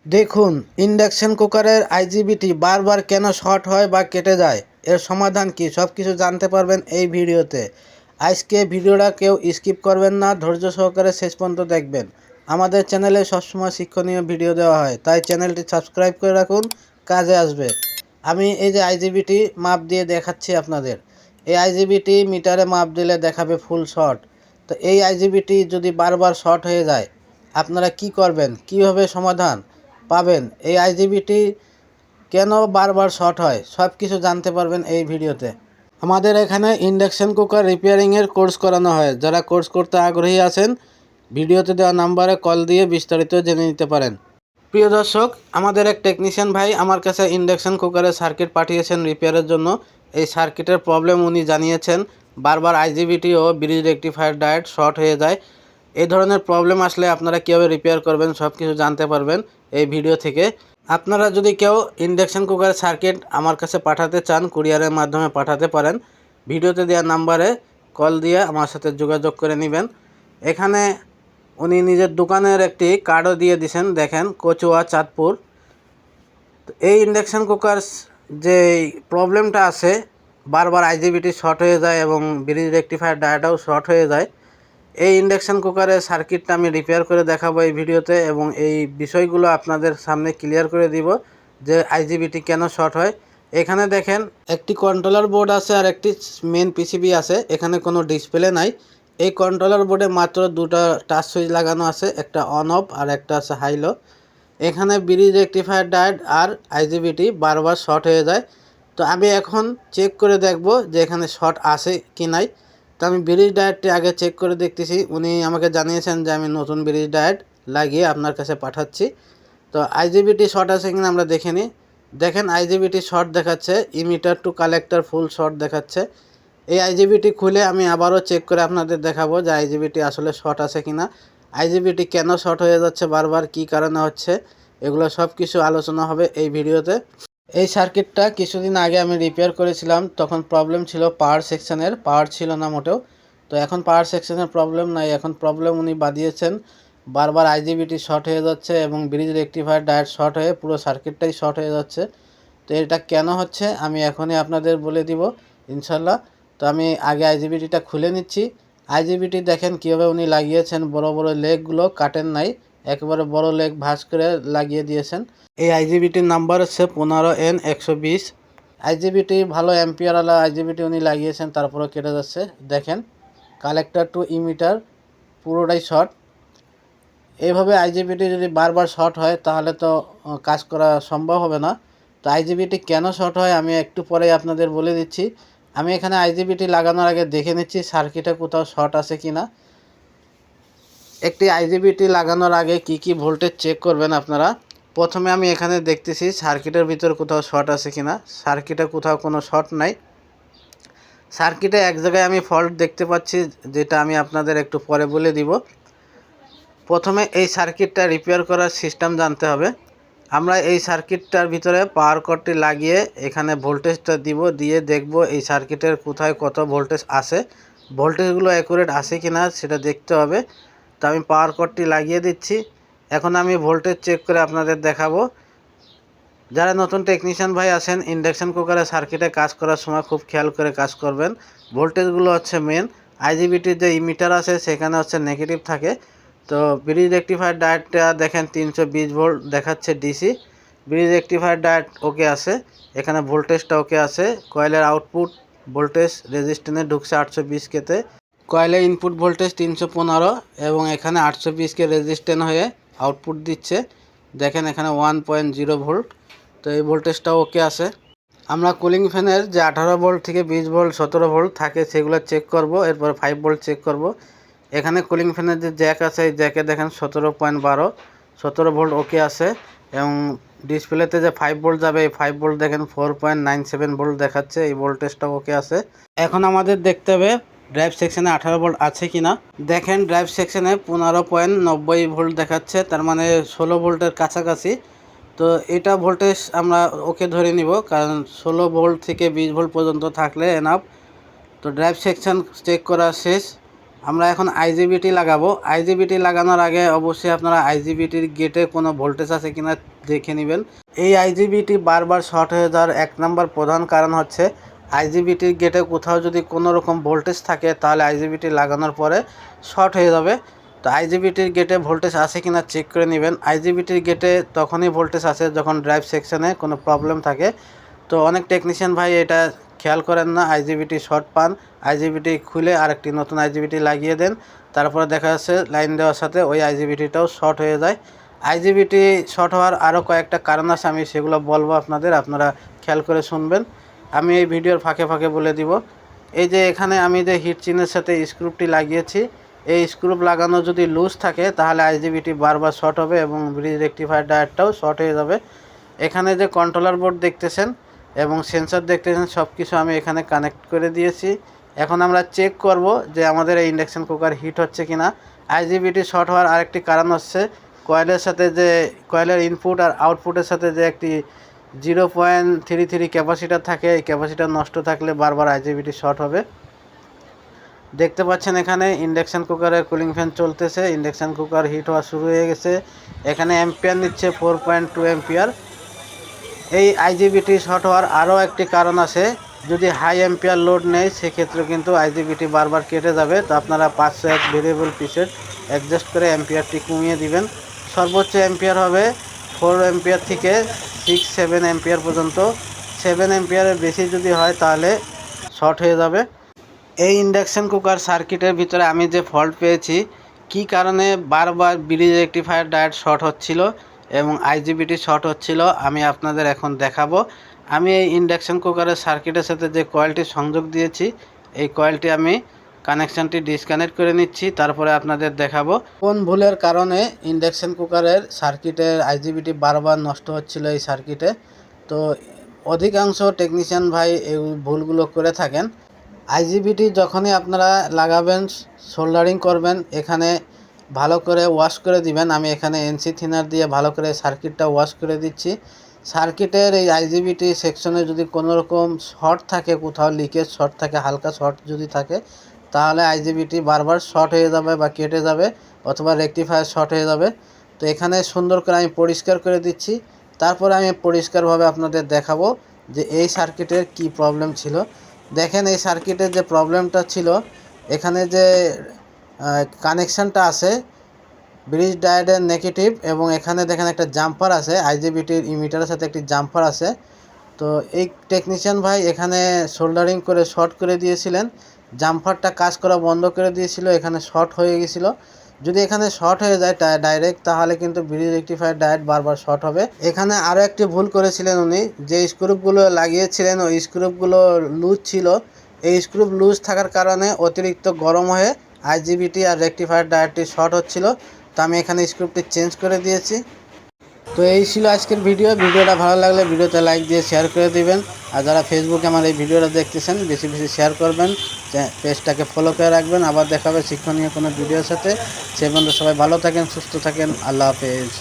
দেখুন, ইন্ডাকশন কুকারের আইজিবিটি বারবার কেন শর্ট হয় বা কেটে যায়, এর সমাধান কি সব কিছু জানতে পারবেন এই ভিডিওতে। আজকে ভিডিওটা কেউ স্কিপ করবেন না, ধৈর্য সহকারে শেষ পর্যন্ত দেখবেন। আমাদের চ্যানেলে সবসময় শিক্ষণীয় ভিডিও দেওয়া হয়, তাই চ্যানেলটি সাবস্ক্রাইব করে রাখুন, কাজে আসবে। আমি এই যে আইজিবিটি মাপ দিয়ে দেখাচ্ছি আপনাদের। এই আইজিবিটি মিটারে মাপ দিলে দেখাবে ফুল শর্ট। তো এই আইজিবিটি যদি বারবার শর্ট হয়ে যায়, আপনারা কি করবেন, কিভাবে সমাধান পাবেন, এই আইজিবিটি কেন বারবার শর্ট হয়, সব কিছু জানতে পারবেন এই ভিডিওতে। আমাদের এখানে ইন্ডাকশন কুকার রিপেয়ারিংয়ের কোর্স করানো হয়। যারা কোর্স করতে আগ্রহী আছেন, ভিডিওতে দেওয়া নাম্বারে কল দিয়ে বিস্তারিত জেনে নিতে পারেন। প্রিয় দর্শক, আমাদের এক টেকনিশিয়ান ভাই আমার কাছে ইন্ডাকশন কুকারের সার্কিট পাঠিয়েছেন রিপেয়ারের জন্য। এই সার্কিটের প্রবলেম উনি জানিয়েছেন, বারবার আইজিবিটি ও ব্রিজ রেকটিফায়ার ডায়োড শর্ট হয়ে যায়। এই ধরনের প্রবলেম আসলে আপনারা কীভাবে রিপেয়ার করবেন সব কিছু জানতে পারবেন এই ভিডিও থেকে। আপনারা যদি কেউ ইন্ডাকশন কুকারের সার্কিট আমার কাছে পাঠাতে চান, কুরিয়ারের মাধ্যমে পাঠাতে পারেন। ভিডিওতে দেওয়া নাম্বারে কল দিয়ে আমার সাথে যোগাযোগ করে নেবেন। এখানে উনি নিজের দোকানের একটি কার্ডও দিয়ে দিয়েছেন, দেখেন, কচুয়া, চাঁদপুর। এই ইন্ডাকশন কুকার যে প্রবলেমটা আছে, বারবার আইজিবিটি শর্ট হয়ে যায় এবং ব্রিজ রেকটিফায়ার ডায়োডও শর্ট হয়ে যায়। এই ইন্ডাকশন কুকারের সার্কিটটা আমি রিপেয়ার করে দেখাবো এই ভিডিওতে, এবং এই বিষয়গুলো আপনাদের সামনে ক্লিয়ার করে দিব যে আইজিবিটি কেন শর্ট হয়। এখানে দেখেন, একটি কন্ট্রোলার বোর্ড আছে আর একটি মেন পিসিবি আছে। এখানে কোনো ডিসপ্লে নাই। এই কন্ট্রোলার বোর্ডে মাত্র দুটো টাচ সুইচ লাগানো আছে, একটা অন অফ আর একটা আছে হাই লো। এখানে ব্রিজ রেকটিফায়ার ডায়োড আর আইজিবিটি বারবার শর্ট হয়ে যায়। তো আমি এখন চেক করে দেখব যে এখানে শর্ট আছে কি নাই। তো আমি ব্রিজ ডায়োডটি আগে চেক করে দেখতেছি। উনি আমাকে জানিয়েছেন যে আমি নতুন ব্রিজ ডায়োড লাগিয়ে আপনার কাছে পাঠাচ্ছি। তো আইজিবিটি শর্ট আছে কিনা আমরা দেখে নিই। দেখেন, আইজিবিটি শর্ট দেখাচ্ছে, emitter to collector full short দেখাচ্ছে। এই আইজিবিটি খুলে আমি আবারও চেক করে আপনাদের দেখাবো যে আইজিবিটি আসলে শর্ট আছে কিনা, আইজিবিটি কেন শর্ট হয়ে যাচ্ছে বারবার, কি কারণে হচ্ছে, এগুলো সব কিছু আলোচনা হবে এই ভিডিওতে। এই সার্কিটটা কিছুদিন আগে আমি রিপেয়ার করেছিলাম, তখন প্রবলেম ছিল পাওয়ার সেকশনের, পাওয়ার ছিল না মোটেও। তো এখন পাওয়ার সেকশনের প্রবলেম নাই, এখন প্রবলেম উনি বাদিয়েছেন বারবার আইজিবিটি শর্ট হয়ে যাচ্ছে এবং ব্রিজ রেকটিফায়ার ডায়োড শর্ট হয়ে পুরো সার্কিটটাই শর্ট হয়ে যাচ্ছে। তো এটা কেন হচ্ছে আমি এখনই আপনাদের বলে দিব ইনশাল্লাহ। তো আমি আগে আইজিবিটিটা খুলে নিচ্ছি। আইজিবিটি দেখেন কীভাবে উনি লাগিয়েছেন, বড় বড় লেগগুলো কাটেন নাই, একেবারে বড় লেগ ভাঁজ করে লাগিয়ে দিয়েছেন। এই আইজিবিটির নাম্বার হচ্ছে 15N120। আইজিবিটি ভালো অ্যাম্পিয়ারওয়ালা আইজিবিটি উনি লাগিয়েছেন, তারপরেও কেটে যাচ্ছে। দেখেন, কালেক্টর টু ইমিটার পুরোটাই শর্ট। এইভাবে আইজিবিটি যদি বারবার শর্ট হয় তাহলে তো কাজ করা সম্ভব হবে না। তো আইজিবিটি কেন শর্ট হয় আমি একটু পরেই আপনাদের বলে দিচ্ছি। আমি এখানে আইজিবিটি লাগানোর আগে দেখে নিচ্ছি সার্কিটে কোথাও শর্ট আছে কি না। একটি আইজিবিটি লাগানোর আগে কি কি ভোল্টেজ চেক করবেন আপনারা। প্রথমে আমি এখানে দেখতেছি সার্কিটের ভিতর কোথাও শর্ট আছে কি না। সার্কিটে কোথাও কোনো শর্ট নাই। সার্কিটে এক জায়গায় আমি ফল্ট দেখতে পাচ্ছি, যেটা আমি আপনাদের একটু পরে বলে দিব। প্রথমে এই সার্কিটটা রিপেয়ার করার সিস্টেম জানতে হবে। আমরা এই সার্কিটটার ভিতরে পাওয়ার কর্ডটি লাগিয়ে এখানে ভোল্টেজটা দিব, দিয়ে দেখব এই সার্কিটের কোথায় কত ভোল্টেজ আছে, ভোল্টেজগুলো অ্যাকুরেট আছে কি না সেটা দেখতে হবে। তো আমি পাওয়ার কর্ডটি লাগিয়ে দিচ্ছি। এখন আমি ভোল্টেজ চেক করে আপনাদের দেখাবো। যারা নতুন টেকনিশিয়ান ভাই আছেন, ইন্ডাকশন কুকারের সার্কিটে কাজ করার সময় খুব খেয়াল করে কাজ করবেন। ভোল্টেজগুলো হচ্ছে মেন। আইজিবিটির যে ইমিটার আছে সেখানে হচ্ছে নেগেটিভ থাকে। তো ব্রিজ রেকটিফায়ার ডায়োডটা দেখেন 320 ভোল্ট দেখাচ্ছে ডিসি। ব্রিজ রেকটিফায়ার ডায়োড ওকে আছে, এখানে ভোল্টেজটা ওকে আছে। কয়েলের আউটপুট ভোল্টেজ রেজিস্ট্যান্সে ঢুকছে 820 কেতে, কয়েলের ইনপুট ভোল্টেজ 315 এবং এখানে 820 কে রেজিস্ট্যান্স হয়ে আউটপুট দিচ্ছে। দেখেন এখানে 1.0 ভোল্ট। তো এই ভোল্টেজটাও ওকে আছে। আমরা কুলিং ফ্যানের যে 18 ভোল্ট থেকে 20 ভোল্ট 17 ভোল্ট থাকে সেগুলো চেক করব, এরপর 5 ভোল্ট চেক করব। এখানে কুলিং ফ্যানের যে জ্যাক আছে এই জ্যাকে দেখেন 17.12, 17 ভোল্ট ওকে আছে। এবং ডিসপ্লেতে যে 5 ভোল্ট যাবে এই 5 ভোল্ট দেখেন 4.97 ভোল্ট দেখাচ্ছে, এই ভোল্টেজটাও ওকে আছে। এখন আমাদের দেখতে হবে ড্রাইভ সেকশনে 18 ভোল্ট আছে কিনা। দেখেন ড্রাইভ সেকশনে 15.90 ভোল্ট দেখাচ্ছে, তার মানে 16 ভোল্টের কাছাকাছি। তো এটা ভোল্টেজ আমরা ওকে ধরে নিব, কারণ 16 ভোল্ট থেকে 20 ভোল্ট পর্যন্ত থাকলে এনাফ। তো ড্রাইভ সেকশন চেক করা শেষ। আমরা এখন আইজিবিটি লাগাবো। আইজিবিটি লাগানোর আগে অবশ্যই আপনারা আইজিবিটির গেটে কোনো ভোল্টেজ আছে কিনা দেখে নেবেন। এই আইজিবিটি বারবার শর্ট হয়ে যাওয়ার এক নম্বর প্রধান কারণ হচ্ছে আইজিবিটির গেটে কোথাও যদি কোনো রকম ভোল্টেজ থাকে তাহলে আইজিবিটি লাগানোর পরে শর্ট হয়ে যাবে। তো আইজিবিটির গেটে ভোল্টেজ আছে কিনা চেক করে নেবেন। আইজিবিটির গেটে তখনই ভোল্টেজ আসে যখন ড্রাইভ সেকশনে কোনো প্রবলেম থাকে। তো অনেক টেকনিশিয়ান ভাই এটা খেয়াল করেন না, আইজিবিটি শর্ট পান, আইজিবিটি খুলে আরেকটি নতুন আইজিবিটি লাগিয়ে দেন, তারপরে দেখা যাচ্ছে লাইন দেওয়ার সাথে ওই আইজিবিটিটাও শর্ট হয়ে যায়। আইজিবিটি শর্ট হওয়ার আরও কয়েকটা কারণ আছে, আমি সেগুলো বলবো আপনাদের, আপনারা খেয়াল করে শুনবেন। আমি এই ভিডিওর ফাঁকে ফাঁকে বলে দিব। এই যে এখানে আমি যে হিট চিনের সাথে স্ক্রুপটি লাগিয়েছি, এই স্ক্রুপ লাগানো যদি লুজ থাকে তাহলে আইজিবিটি বারবার শর্ট হবে এবং ব্রিজ রেকটিফায়ার ডায়োডটাও শর্ট হয়ে যাবে। এখানে যে কন্ট্রোলার বোর্ড দেখতেছেন এবং সেন্সর দেখতেছেন সব কিছু আমি এখানে কানেক্ট করে দিয়েছি। এখন আমরা চেক করব যে আমাদের এই ইন্ডাকশন কুকার হিট হচ্ছে কিনা। আইজিবিটি শর্ট হওয়ার আরেকটি কারণ হচ্ছে কয়েলের সাথে যে কয়েলের ইনপুট আর আউটপুটের সাথে যে একটি 0.33 ক্যাপাসিটার থাকে, এই ক্যাপাসিটার নষ্ট থাকলে বারবার আইজিবিটি শর্ট হবে। দেখতে পাচ্ছেন এখানে ইন্ডাকশন কুকারের কুলিং ফ্যান চলতেছে, ইন্ডাকশন কুকার হিট হওয়া শুরু হয়ে গেছে। এখানে অ্যাম্পিয়ার নিচ্ছে 4.2 অ্যাম্পিয়ার। এই আইজিবিটি শর্ট হওয়ার আরও একটি কারণ আছে, যদি হাই অ্যাম্পিয়ার লোড নেই সেক্ষেত্রে কিন্তু আইজিবিটি বারবার কেটে যাবে। তো আপনারা 501 ভেরিয়েবল পিসের অ্যাডজাস্ট করে অ্যাম্পিয়ারটি কমিয়ে দিবেন। সর্বোচ্চ অ্যাম্পিয়ার হবে 4 অ্যাম্পিয়ার থেকে 6-7 অ্যাম্পিয়ার পর্যন্ত। 7 অ্যাম্পিয়ারের বেশি যদি হয় তাহলে শর্ট হয়ে যাবে। এই ইন্ডাকশন কুকার সার্কিটের ভিতরে আমি যে ফল্ট পেয়েছি, কি কারণে বারবার ব্রিজ রেকটিফায়ার ডায়োড শর্ট হচ্ছিল এবং আইজিবিটি শর্ট হচ্ছিল আমি আপনাদের এখন দেখাবো। আমি এই ইন্ডাকশন কুকারের সার্কিটের সাথে যে কয়েলটি সংযোগ দিয়েছি, এই কয়েলটি আমি কানেকশানটি ডিসকানেক্ট করে নিচ্ছি, তারপরে আপনাদের দেখাবো কোন ভুলের কারণে ইন্ডাকশন কুকারের সার্কিটের আইজিবিটি বারবার নষ্ট হচ্ছিল এই সার্কিটে। তো অধিকাংশ টেকনিশিয়ান ভাই এই ভুলগুলো করে থাকেন। আইজিবিটি যখনই আপনারা লাগাবেন, সোল্ডারিং করবেন, এখানে ভালো করে ওয়াশ করে দিবেন। আমি এখানে এনসি থিনার দিয়ে ভালো করে সার্কিটটা ওয়াশ করে দিচ্ছি। সার্কিটের এই আইজিবিটি সেকশনে যদি কোনো রকম শর্ট থাকে, কোথাও লিকেজ শর্ট থাকে, হালকা শর্ট যদি থাকে, তাহলে আইজিবিটি বারবার শর্ট হয়ে যাবে বা কেটে যাবে অথবা রেকটিফায়ার শর্ট হয়ে যাবে। তো এখানে সুন্দর করে আমি পরিষ্কার করে দিচ্ছি, তারপরে আমি পরিষ্কারভাবে আপনাদের দেখাবো যে এই সার্কিটের কি প্রবলেম ছিল। দেখেন এই সার্কিটের যে প্রবলেমটা ছিল, এখানে যে কানেকশানটা আছে ব্রিজ ডায়োডের নেগেটিভ এবং এখানে দেখেন একটা জাম্পার আছে, আইজিবিটির ইমিটারের সাথে একটি জাম্পার আছে। তো এই টেকনিশিয়ান ভাই এখানে সোল্ডারিং করে শর্ট করে দিয়েছিলেন, জাম্পারটা কাজ করা বন্ধ করে দিয়েছিল, এখানে শর্ট হয়ে গেছিলো। যদি এখানে শর্ট হয়ে যায় ডাইরেক্ট, তাহলে কিন্তু ব্রিজ রেকটিফায়ার ডায়োড বারবার শর্ট হবে। এখানে আরও একটি ভুল করেছিলেন উনি, যে স্ক্রুপগুলো লাগিয়েছিলেন ওই স্ক্রুপগুলো লুজ ছিল। এই স্ক্রুপ লুজ থাকার কারণে অতিরিক্ত গরম হয়ে আইজিবিটি আর রেকটিফায়ার ডায়োডটি শর্ট হচ্ছিল। তো আমি এখানে স্ক্রুপটি চেঞ্জ করে দিয়েছি। তো এই ছিল আজকের ভিডিওটা ভালো লাগলে ভিডিওতে লাইক দিয়ে শেয়ার করে দিবেন। আর যারা ফেসবুকে আমার এই ভিডিওটা দেখতেছেন বেশি বেশি শেয়ার করবেন, পেজটাকে ফলো করে রাখবেন। আবার দেখা হবে শিক্ষণীয় কোনো ভিডিওর সাথে। সে পর্যন্ত সবাই ভালো থাকেন, সুস্থ থাকেন। আল্লাহ হাফেজ।